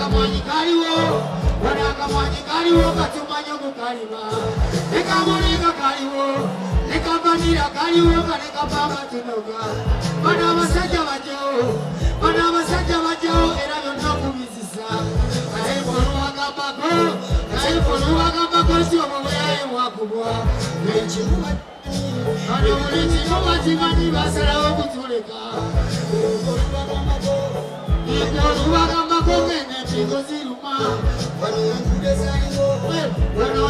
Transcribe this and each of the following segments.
akamwanyi kaliwo wano akamwanyi kaliwo katumanyi okukalima ne kamulenga kaliwo ne kavanira kaliwo nga ne kapanga tunoga bano abasajja bajjawo era byonna okubizisa naye oluwagambako si omubulaye wakubwa ekimuba bano buli kimu bakimanyi basalawo okutuleka olubagambako ngene empingo ziruma wano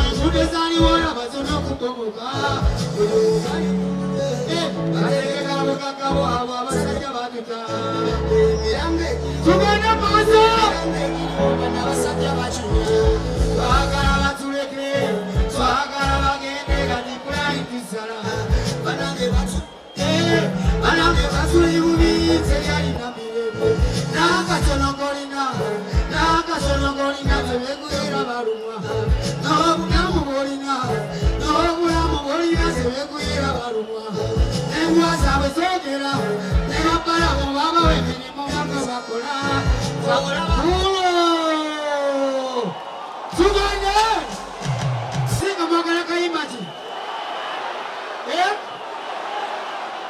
enguudo ezaliwo olaba zonna okugomoka baterekekabogagabo abo abasajja batuta tugende maaso bana abasajja bakinya twagala batuleke twagala bagende kati pulani tusala banange batuli bubi teyalina mirembe nakasonongolina tebeguyera balumwa n'obulamu bolina tebeguyera balumwa n'embwa zaabwe zoogera ne babbalamu babawa emirimu banga bakola tugende singa mwagala kayimba ki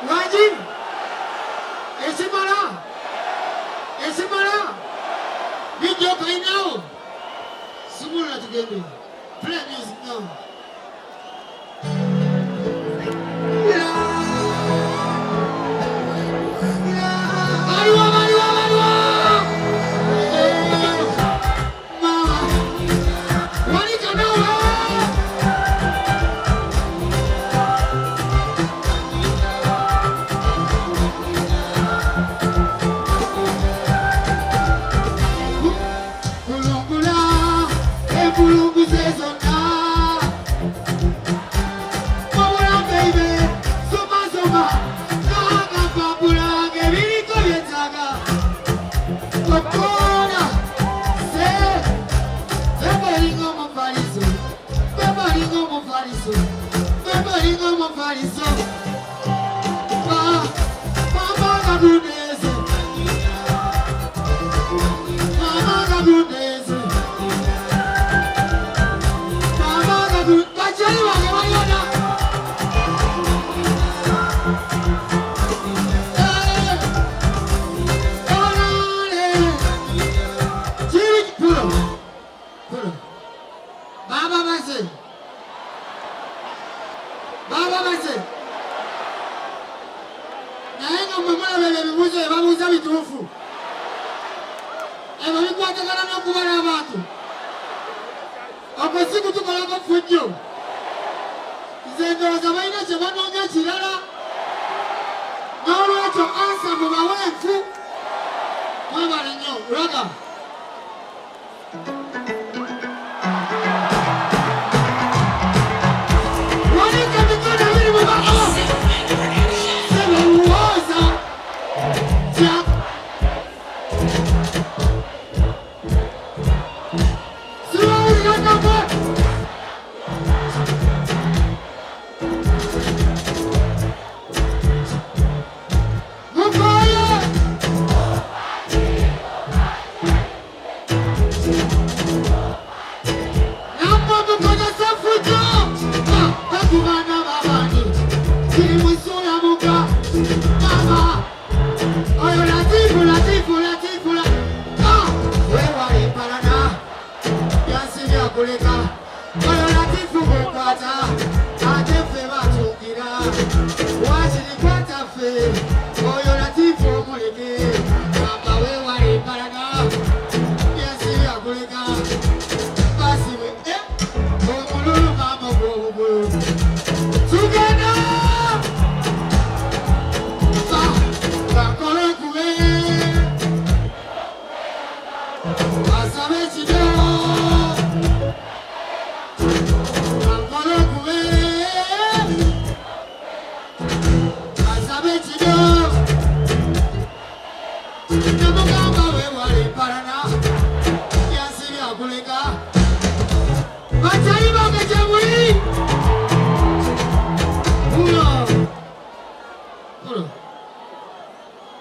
wangi esimala bijjo kalinawo simulula tugende play music now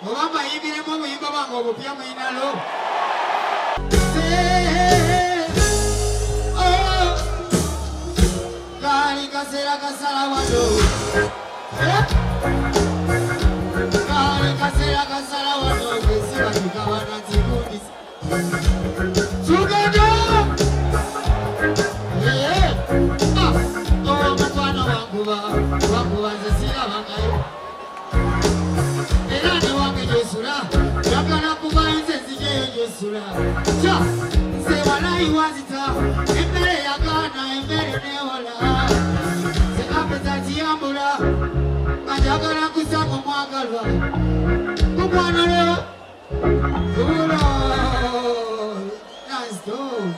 Obama yibiremo muyimba bango obupya mwinalo kasera kasala wano. Kale kasera kasala wano. Kesiba tukawana tikundi. Together. Mwana wanguba nzesira bangayo. Era ne wange gyosula. Yagala kuba nze nzijeyo gyosula. Kya nze walayi wanzita. Emmere yagaana emmere newola. Nze appetite yambula. Nga njagala kusanga omwagalwa. Mumwana lewo. Ulo. Nice dog.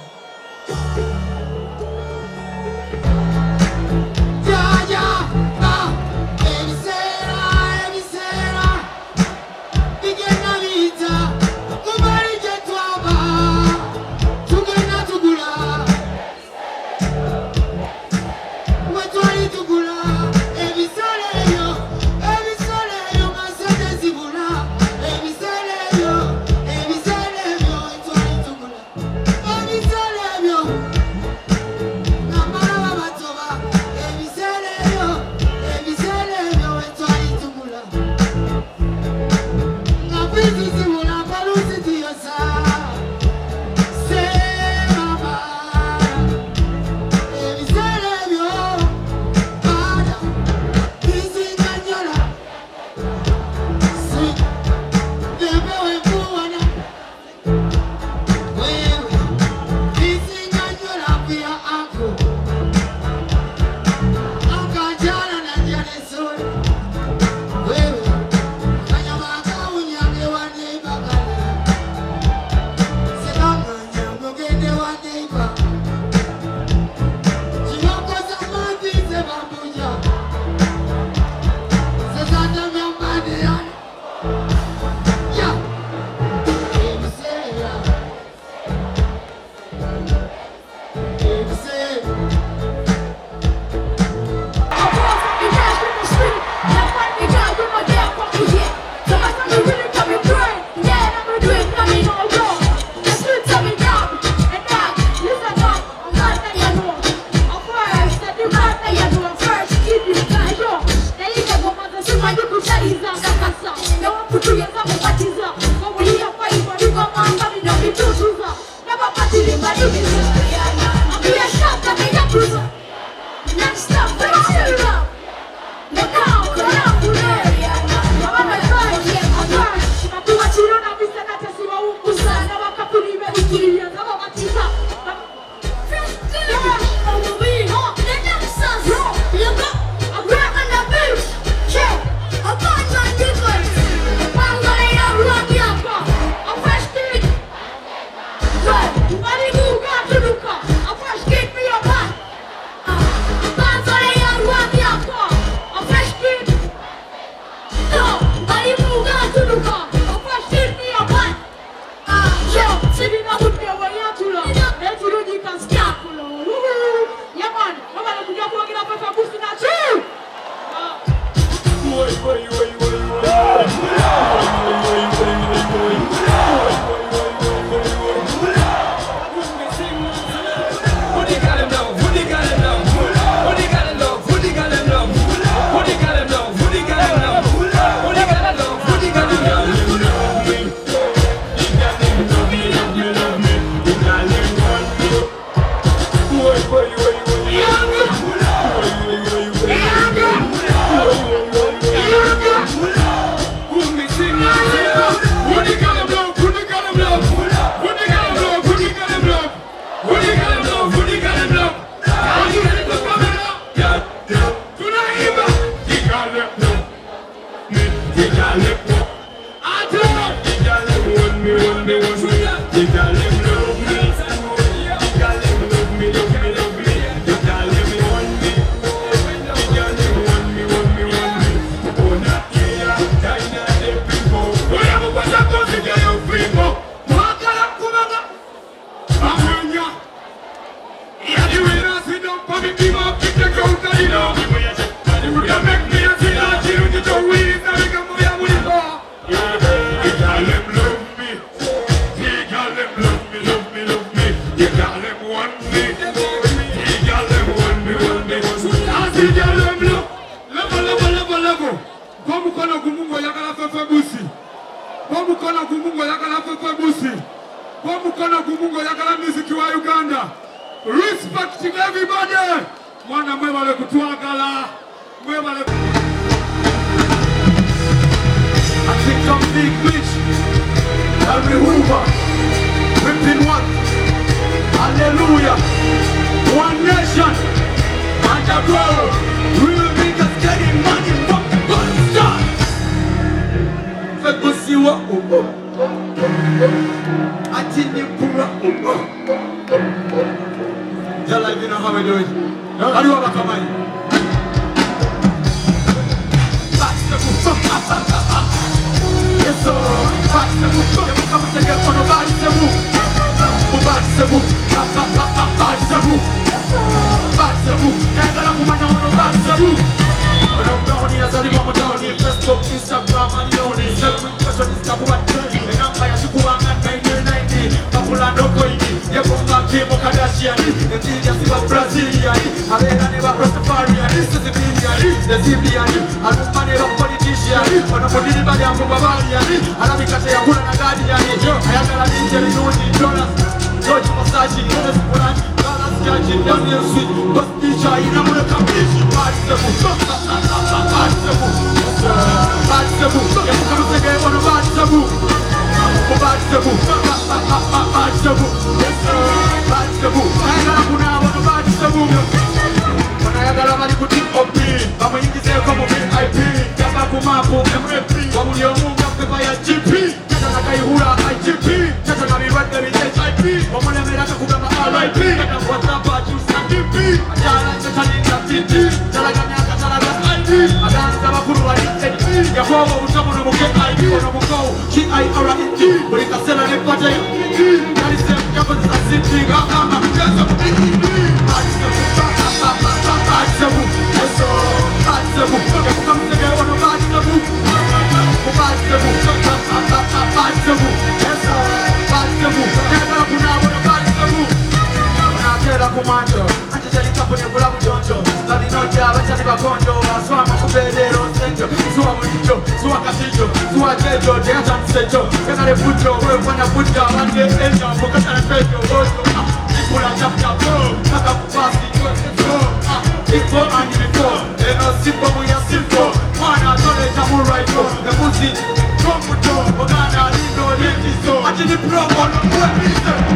You make me a feel like you need to win. I make a Bomukono gumungo yakala fefe busi. Bomukono gumungo yakala fefe busi. Bomukono gumungo yakala muziki wa Uganda. Respecting everybody. Mwana mwebale kutwagala. Mwebale. I think I'm big bitch. Harry Hoover. Ripping one. Hallelujah. One nation. Underground. Real niggas getting money from the bottom start. Febusiwa. Atini Pura. Y'all like, you know how we do it. How do you have a come on? Yes, sir. Back the move. You come and take it on the back the move. Back the move. Back the move. Back the move. Can't get up on the back the move. But I'm down here, so I'm down here. Facebook, Instagram, and you only sell me. Question is top one. And I'm like, I should go on and 90. Papula no coini. You come back here, Mokadashian. The Indian, the Brazilian. I mean, I never crossed the barrier. This is the Indian, the Zibian. I don't money of politician. When I'm putting it back, I'm from Bavaria. I don't think I say I'm going to Guardian. I have got a ninja, you know, George Masashi, Jonas Moran, Galas Gaji, Daniel Sweet, but teacher, you know, the competition. Watch the book. Watch the book. Watch the book. You come to get on a watch the book. Watch the book. Watch the book. Watch the book. I got a now on the watch the book. When I got a money to think of me, I'm going to say, come on, IP. Yabakumapo, MFP, Wamuyomu, Yapaya, GP. Hura, IGP. That's what I'm right there in HIP. Woman, I'm going to go to RIP. What's up, but you stand DP. I can't challenge that TT. Talagana, ID. I can't have a Kuru, I need Yahoa, someone who get ID or no go. KIRID. But it's a seller in Pajay. That is the Japanese assisting. I'm a Commando, anche se li capo ne volavo giorgio, la di notte avanzati bacondo, la sua ma vedere lo stento, sua moniggio, sua casiglio, sua geggio, che ha tanto seggio, che non è buccio, come buona buccia, anche e già, bocca sarà peggio, voglio, piccola giappa, la capo passi, info anni before, e non si può muy a simpo, mana, non è già un right go, e musi, computo, ogana, lindo, lietiso, anche di provo, non puoi vincere,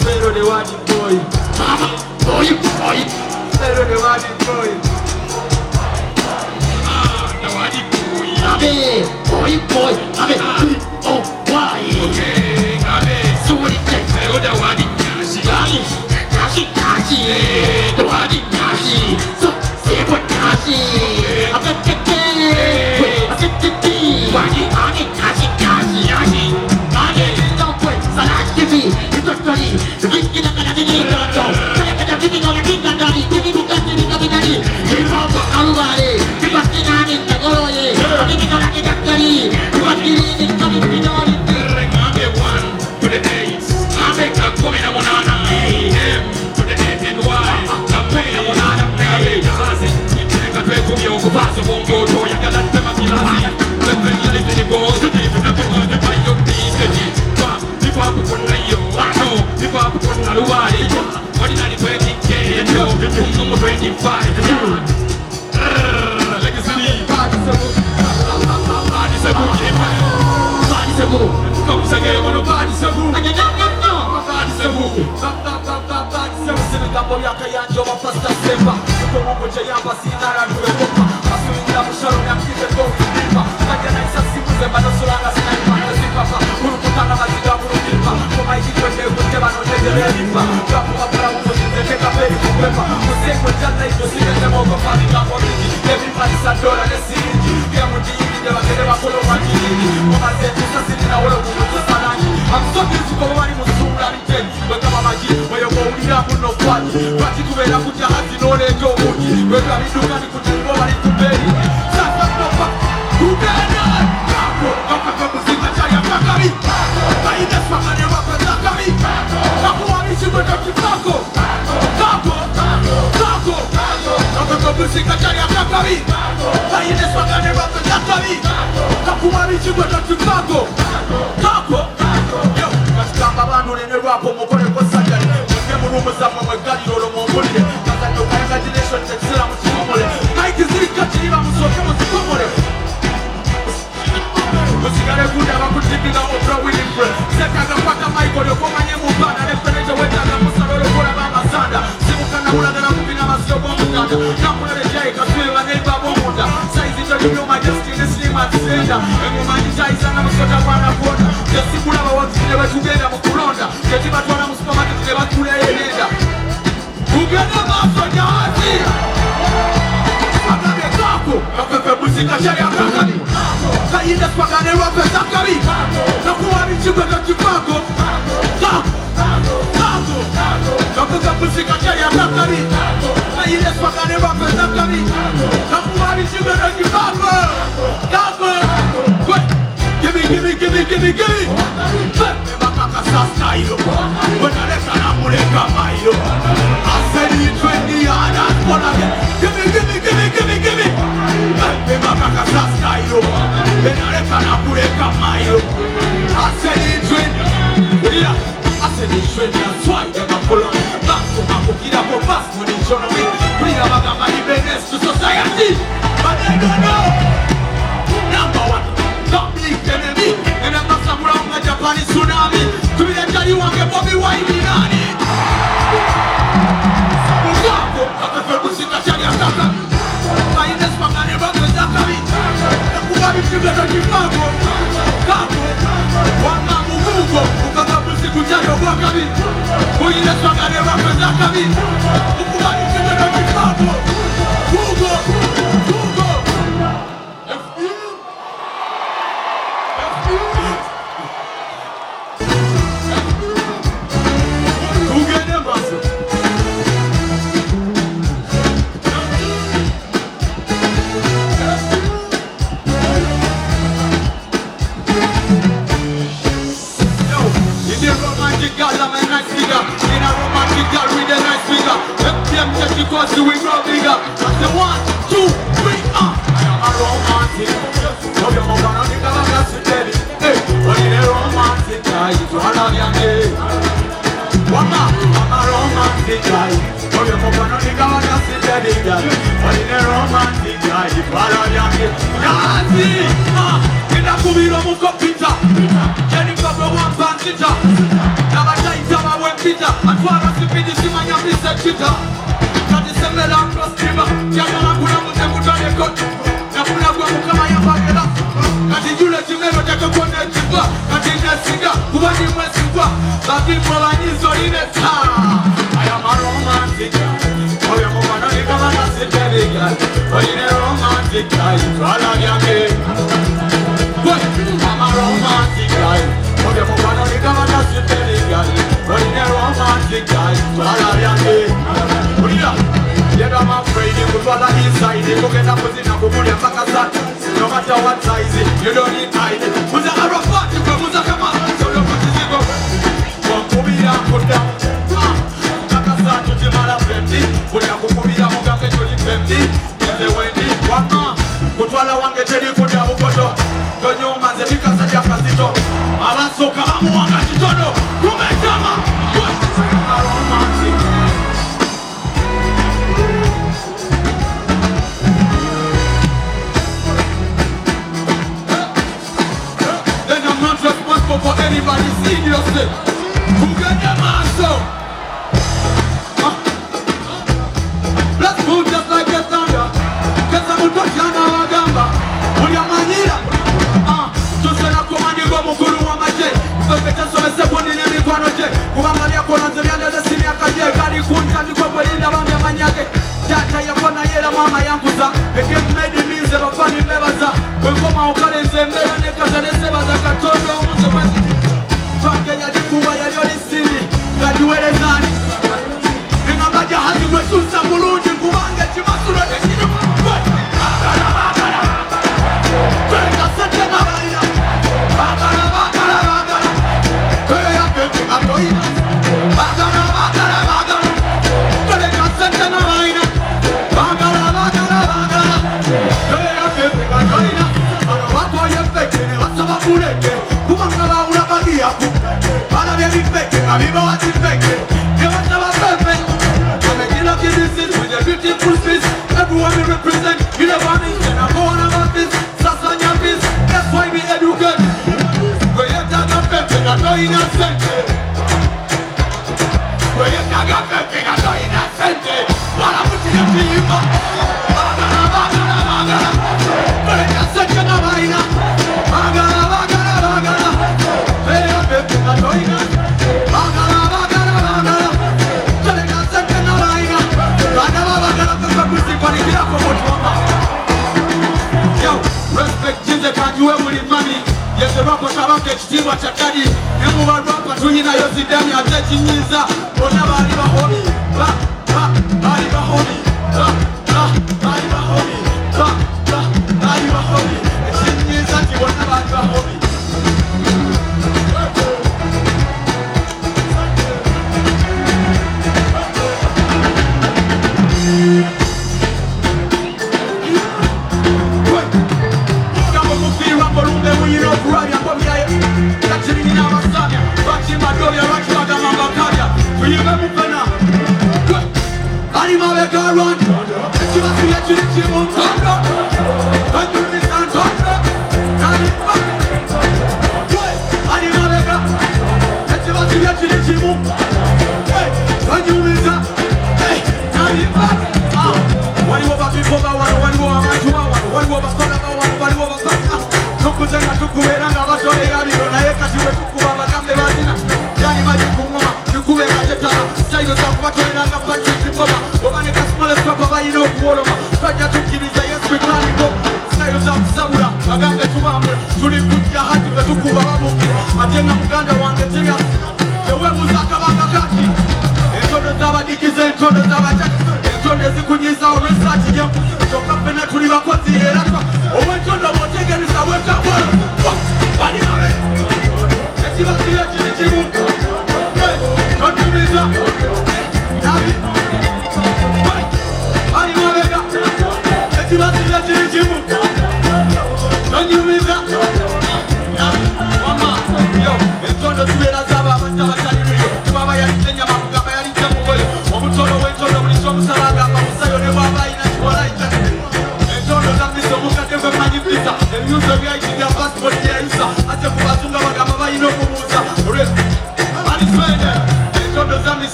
Spero ne vadi poi. Poi. Spero ne vadi poi. Ne vadi poi. Poi. Oh, why? Okay, Suri te. Spero ne vadi Kashi. Ne vadi Kashi. So, se vuoi Kashi. Aspetta. Wadi, Kashi. Non puoi, sarà TV. Rischi da cara di niente, sai che ti dico la vita da lì, ti bucati di capitali, il mondo a rubare, ti passinare in colore, ti dico la che caccari, ti passinare in colore minori, so won't go to you got that them kill us the thing you live in the goal to deep in the goal the fight your team the deep if I put on you no if I put on the why what did I do you know I'm 25 legacy body sabu come say game on body sabu body sabu Sinigambo yakayanja bapasta semba Kutomo jayamba sinara nuwekopa Masuingira musharo nyakite go imba Kajana isa simu zemba nosuranga sinaima Nasipapa Urukutana maziga urukimba Koma ikikwende kuteba no negere limba Kapu wapara ukojize teka peri kukwepa Kusekwe jana ito sineze mogo Famika moriki Levi malisa dola nesiriji Kia muti ini dewa kede wakolo majini Koma zetu sasini na wolo kumutu sanani I'm so beautiful wani musumla riteni Wekama maji Weyogo ulira muno kwaji Kwati kubera kuja hati nore jomuji Weka miduka ni kutengo wali kuberi Sasa mnopa Kugana Kako Kaka muzika chaya kakari Kaide swakane wapa zakari Kako wanishi kwenda kifako Kako Kako Kaka muzika chaya kakari Kaide swakane wapa zakari Kako wanishi kwenda kifako Kako Yo Kashikamba banu nene rapo mokone kwa sajari Murumu za mwe gari rolo mwomulire Kazanyo kayanga generation tekisira musikomole Maiki zirika chiriba musoke musikomole Musigare kuda bakutipiga Oprah Winfrey Sekaga kwata Michael yokomanye mubana Nefereje wetaga musarolo kora bamba sanda Simukana ulaga na kupina masio bomukanda Nakuna rejai kaswele waneiba bomunda Saizi jolibyo majesty nesima tisenda Emu manjitaisa na musota wana kuona Yesikula bawakile wetugenda mukulonda Yetiba tuwana musupermarket batule yenenda Ugenda maso nyazi Agabe kako Kakefe musika shari akakani Kainde spagane rope zakari Nakuwa michigwe na kipako Kako Kako Kakefe musika shari akakani Kainde spagane rope zakari Nakuwa michigwe na kipako Kako Gimme Makaka sasa ilo Wanaleka na muleka mailo Aseni 20 yadas Wanage Gimme Makaka sasa ilo Wanaleka na muleka mailo Aseni 20 Yeah Aseni 20 Aswai Dema kolon Banko mako kira po pas Muni economy Prira magama ibenes to society But they don't know Number one Public enemy And I'm not some wrong with Japanese tsunami To be the jolly one get Bobby Wine in nani Mugako Kakefe musika chari akaka Kainde spangane roke zakari Nakubabi chible na kifago Kako Wanga mugugo Ukaka musiku chari wakari Kainde spangane roke zakari Nakubabi chible na kifago Gugo Because we grow bigger. That's the 1, 2, 3, I am a romantic. Love your mother, no nigga, I'm just a daddy. Hey, when you're a romantic guy, you don't have your name. I'm a romantic guy. Love your mother, no nigga, I'm just a daddy. When you're a romantic guy, you don't have your name. Nazi, kina kubiro mukopita. Jennifer bro one bandita. Nabata itama wempita. Atwara sipidi simanya misa chita. Kati semela cross-river Yagala kuna mute mutane kote Na kuna kwa mukama ya bagela Kati yule chimero teke kone chiva Kati nesiga kubani mwesiva Baki mwa nizo ineta I am a romantic guy Oye mwana ni kama nasi baby girl Oye ne romantic guy Twala yame I'm a romantic guy Oye mwana ni kama nasi baby girl Oye ne romantic guy Twala yame Yeah, I'm afraid you could follow inside it. Look at that position, I'm going to back a sat. No matter what size it, you don't need hide it. Muza Arafat, you go, Muza Kama. So you put it go. One Kubia, put down. Nakasa, to Jimala, 50. Put down Kubia, Mugaka, 20, 50. If they went in, one more. viva what is making. You must never perfect. I'm making up your distance with a beautiful space. Everyone we represent, you never miss. And I'm going about this, that's on your biz. That's why we educate. But you talk of perfect, I know you're not sent. But you talk of perfect, I know you're not sent. What I'm putting up to you, but but I can't set you now, I know. Respect jinze kanjuwe muli mami Yeze rapa kabake chitimwa chakadi Nemu wa rapa tunyina yosi demi Atechi nyiza Ona bali bahomi Bali bahomi Bali bahomi Bali bahomi Echi nyiza ti ona bali bahomi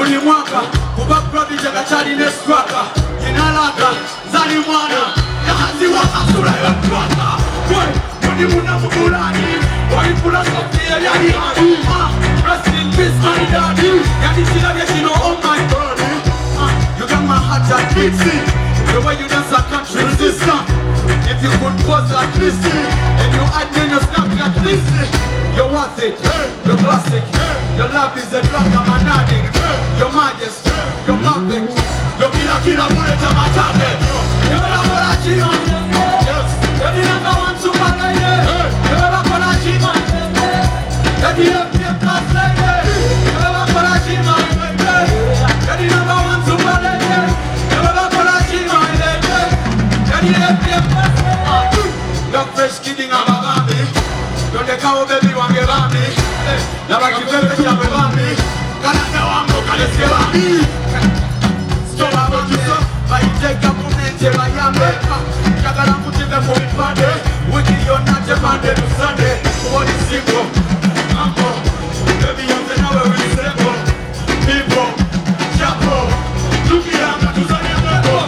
Ulimwaka kubakura bijega chali neswaka Inalaka zali mwana Yahazi waka sura ya kwaka Body muna mugulani. Why pull us up there, yani? Rest in peace, my daddy. Yani chila yeti no oh my body. You got my heart at beating. The way you dance I can't resist. If you could pose like this, and you add in your snap like this, you're worth it. You're classic. Your love is a drug, I'm an addict. You're majesty. You're perfect. You're kila bullet on my target. You're the one I cheat on. You're the number one super lady. You're the one I cheat on. You're the FPF class lady. You're the one I cheat on. You're the number one super lady. You're the one I cheat on. You're the FPF class lady. You're fresh kidding, I'm a baby. You're the cow baby, one give on me. Now I keep everything up around me. Gotta know I'm not gonna scare on me. Stop about you, sir. I take a moment till I am back. Kagala put in the movie Monday. Wiki, you're not a Monday to Sunday. What is simple? Uncle, baby, you're the number we simple. People, chapo, look at them, to Sunday, never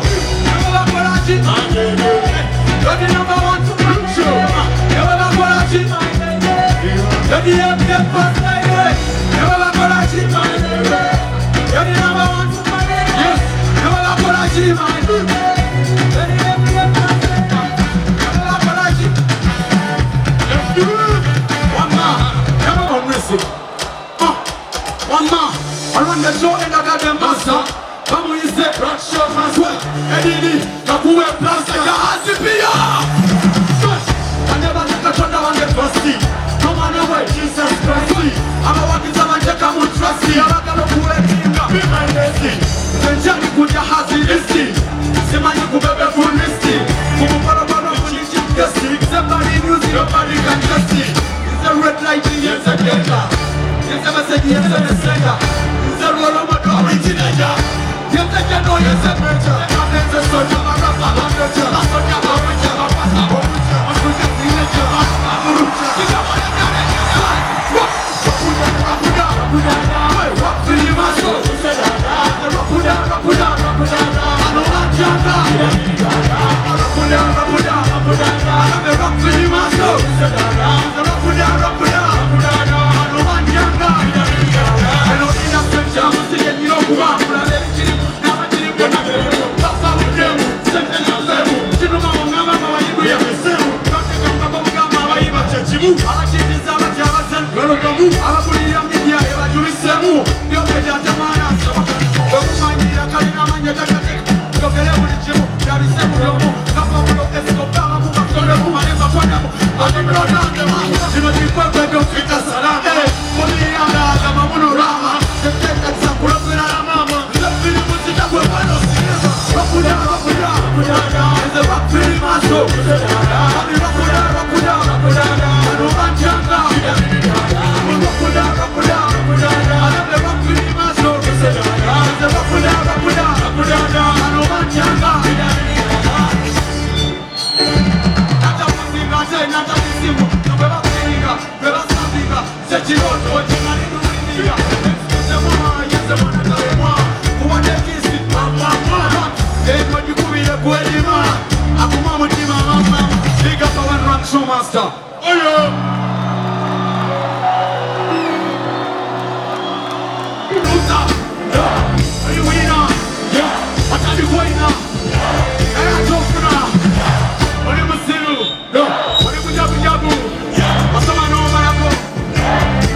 what I did. You're the number one to come show. Never what I did. You're the FPF first lady. Never what I did. You're the number one to my lady. Yes. Never what I did. You're the FPF first lady. Never what I did. One more. Never on risk. One more. I run the show and I got them master. Come on, you say, rock show, man, sweat. Edini, Kapuwe, Plaza, Yazipia. I never took a shot down on the trustee. Come on away, Jesus Christ. I'm a walking some and check I'm on trustee. I'm not gonna pull a thing up. Be my nesty. Then Johnny put your hands in this thing. See my you could be full listing. Come on, Parabano, when you check the stick. Somebody music, nobody can just see. It's a red light, yes, a danger. Yes, I'm a second, yes, I'm a second. It's a roll of my originator. Yes, I can know, yes, I'm a major. I'm a soldier, I'm a rapper, I'm a major. I'm a soldier, I'm a major, I'm a rapper. I'm a soldier, I'm a major. Master. Oh yeah. Are you winner? Yeah. What are you going now? I got talking now. What do you do? No. What do you do? Yeah. What's the man over there?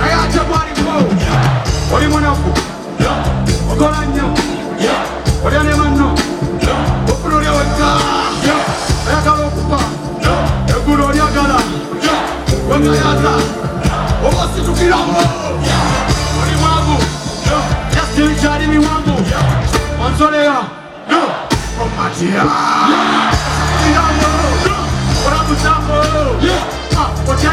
I got your body go. What do you want to do? Yeah. What do you do? Yeah. What do you want to do? Yeah. What do you want to do? Yeah. I got to go. Wakayaza, wawasi tukilambo. Wali wangu, just chari mi wangu. Mansolea, from Matia. Kilambo, wala musambo. Wacha